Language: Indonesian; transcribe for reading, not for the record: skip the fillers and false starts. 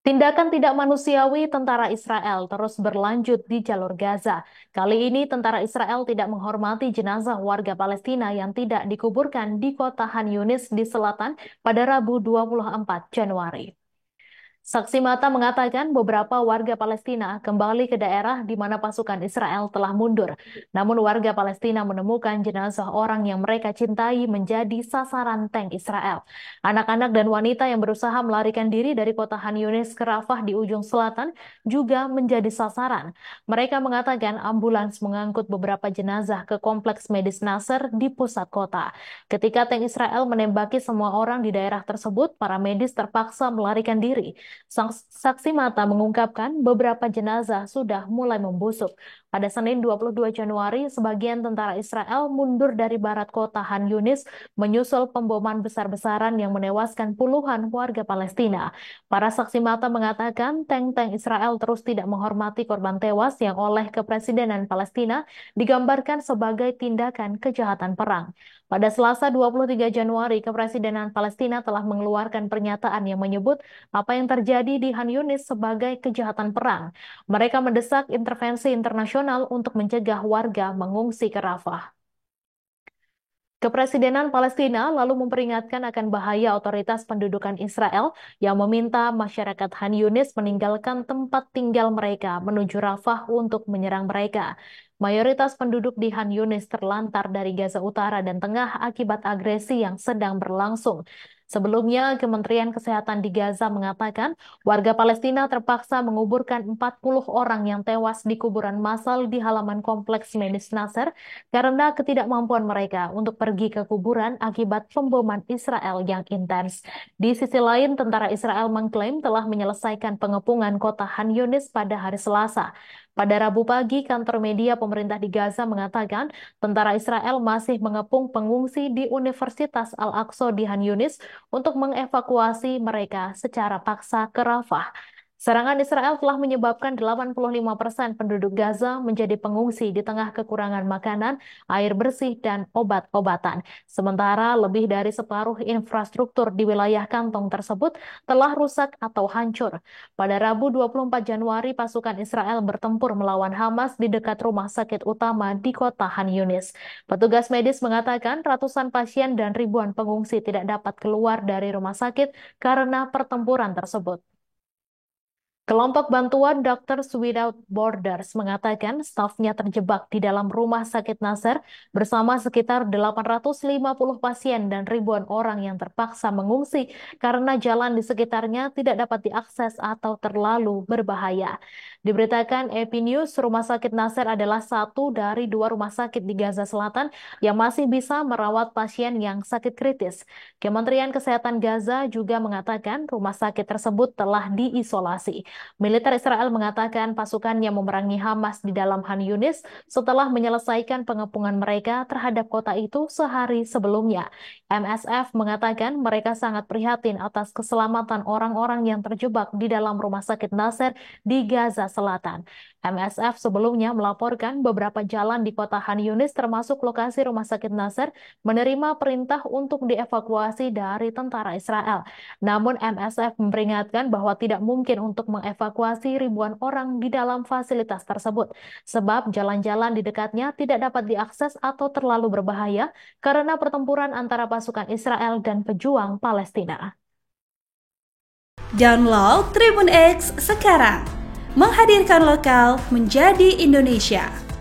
Tindakan tidak manusiawi tentara Israel terus berlanjut di jalur Gaza. Kali ini tentara Israel tidak menghormati jenazah warga Palestina yang tidak dikuburkan di kota Han Yunis di selatan pada Rabu 24 Januari. Saksi mata mengatakan beberapa warga Palestina kembali ke daerah di mana pasukan Israel telah mundur. Namun warga Palestina menemukan jenazah orang yang mereka cintai menjadi sasaran tank Israel. Anak-anak dan wanita yang berusaha melarikan diri dari kota Han Yunis ke Rafah di ujung selatan juga menjadi sasaran. Mereka mengatakan ambulans mengangkut beberapa jenazah ke kompleks medis Nasser di pusat kota. Ketika tank Israel menembaki semua orang di daerah tersebut, para medis terpaksa melarikan diri. Saksi mata mengungkapkan beberapa jenazah sudah mulai membusuk. Pada Senin 22 Januari, sebagian tentara Israel mundur dari barat kota Han Yunis menyusul pemboman besar-besaran yang menewaskan puluhan warga Palestina. Para saksi mata mengatakan tank-tank Israel terus tidak menghormati korban tewas yang oleh Kepresidenan Palestina digambarkan sebagai tindakan kejahatan perang. Pada Selasa 23 Januari, Kepresidenan Palestina telah mengeluarkan pernyataan yang menyebut apa yang terjadi di Han Yunis sebagai kejahatan perang. Mereka mendesak intervensi internasional untuk mencegah warga mengungsi ke Rafah. Kepresidenan Palestina lalu memperingatkan akan bahaya otoritas pendudukan Israel yang meminta masyarakat Han Yunis meninggalkan tempat tinggal mereka menuju Rafah untuk menyerang mereka. Mayoritas penduduk di Han Yunis terlantar dari Gaza Utara dan Tengah akibat agresi yang sedang berlangsung. Sebelumnya, Kementerian Kesehatan di Gaza mengatakan warga Palestina terpaksa menguburkan 40 orang yang tewas di kuburan massal di halaman kompleks medis Nasser karena ketidakmampuan mereka untuk pergi ke kuburan akibat pemboman Israel yang intens. Di sisi lain, tentara Israel mengklaim telah menyelesaikan pengepungan kota Han Yunis pada hari Selasa. Pada Rabu pagi, kantor media pemerintah di Gaza mengatakan tentara Israel masih mengepung pengungsi di Universitas Al-Aqsa di Han Yunis untuk mengevakuasi mereka secara paksa ke Rafah. Serangan Israel telah menyebabkan 85% penduduk Gaza menjadi pengungsi di tengah kekurangan makanan, air bersih, dan obat-obatan. Sementara lebih dari separuh infrastruktur di wilayah kantong tersebut telah rusak atau hancur. Pada Rabu 24 Januari, pasukan Israel bertempur melawan Hamas di dekat rumah sakit utama di kota Han Yunis. Petugas medis mengatakan ratusan pasien dan ribuan pengungsi tidak dapat keluar dari rumah sakit karena pertempuran tersebut. Kelompok bantuan Doctors Without Borders mengatakan stafnya terjebak di dalam rumah sakit Nasser bersama sekitar 850 pasien dan ribuan orang yang terpaksa mengungsi karena jalan di sekitarnya tidak dapat diakses atau terlalu berbahaya. Diberitakan AP News, rumah sakit Nasser adalah satu dari dua rumah sakit di Gaza Selatan yang masih bisa merawat pasien yang sakit kritis. Kementerian Kesehatan Gaza juga mengatakan rumah sakit tersebut telah diisolasi. Militer Israel mengatakan pasukannya memerangi Hamas di dalam Han Yunis setelah menyelesaikan pengepungan mereka terhadap kota itu sehari sebelumnya. MSF mengatakan mereka sangat prihatin atas keselamatan orang-orang yang terjebak di dalam rumah sakit Nasser di Gaza Selatan. MSF sebelumnya melaporkan beberapa jalan di kota Han Yunis termasuk lokasi rumah sakit Nasser menerima perintah untuk dievakuasi dari tentara Israel. Namun MSF memperingatkan bahwa tidak mungkin untuk mengevakuasi ribuan orang di dalam fasilitas tersebut, sebab jalan-jalan di dekatnya tidak dapat diakses atau terlalu berbahaya karena pertempuran antara pasukan Israel dan pejuang Palestina. Download Tribun X sekarang, menghadirkan lokal menjadi Indonesia.